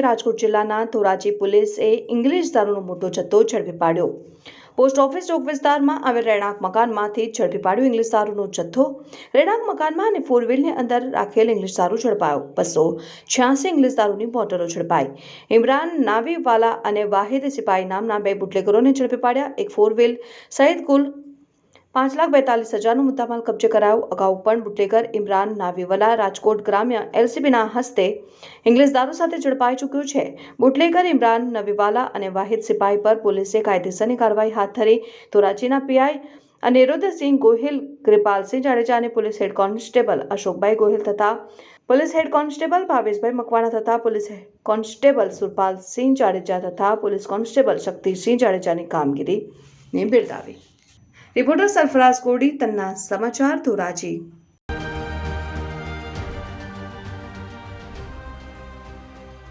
રાજકોટ જિલ્લાના ધોરાજી પોલીસે ઇંગ્લિશ દારૂનો મોટો જથ્થો ઝડપી પાડ્યો। પોસ્ટ ઓફિસ ચોક વિસ્તારમાં આવેલ રહેણાંક મકાનમાંથી ઝડપી પાડ્યો ઇંગ્લિશ દારૂનો જથ્થો। રહેણાંક મકાનમાં અને 4 વ્હીલની અંદર રાખેલ ઇંગ્લિશ દારૂ ઝડપાયો। 286 ઇંગ્લિશ દારૂની બોટલો ઝડપાઈ। ઇમરાન નાવીવાલા અને વાહિદ સિપાઈ નામના 2 બુટલેગરોને ઝડપી પાડ્યા। એક 4 વ્હીલ સહિત કુલ 5,42,000નો મુદ્દામાલ કબજે કરાયો। અગાઉ પણ બુટલેગર ઇમરાન નાવીવાલા રાજકોટ ગ્રામ્ય એલસીબીના હસ્તે ઇંગ્લિશ દારૂ સાથે ઝડપાઈ ચૂક્યો છે। બુટલેગર ઇમરાન નવીવાલા અને વાહિદ સિપાઈ પર પોલીસે કાયદેસરની કાર્યવાહી હાથ ધરી। ધોરાજીના પીઆઈ અનિરુદ્ધસિંહ ગોહિલ, કૃપાલસિંહ જાડેજા અને પોલીસ હેડ કોન્સ્ટેબલ અશોકભાઈ ગોહિલ તથા પોલીસ હેડ કોન્સ્ટેબલ ભાવેશભાઈ મકવાણા તથા પોલીસ કોન્સ્ટેબલ સુરપાલસિંહ જાડેજા તથા પોલીસ કોન્સ્ટેબલ શક્તિસિંહ જાડેજાની કામગીરીને બિરદાવી। રિપોર્ટર સરફરાઝ કોડી, તન્ના સમાચાર, ધોરાજી।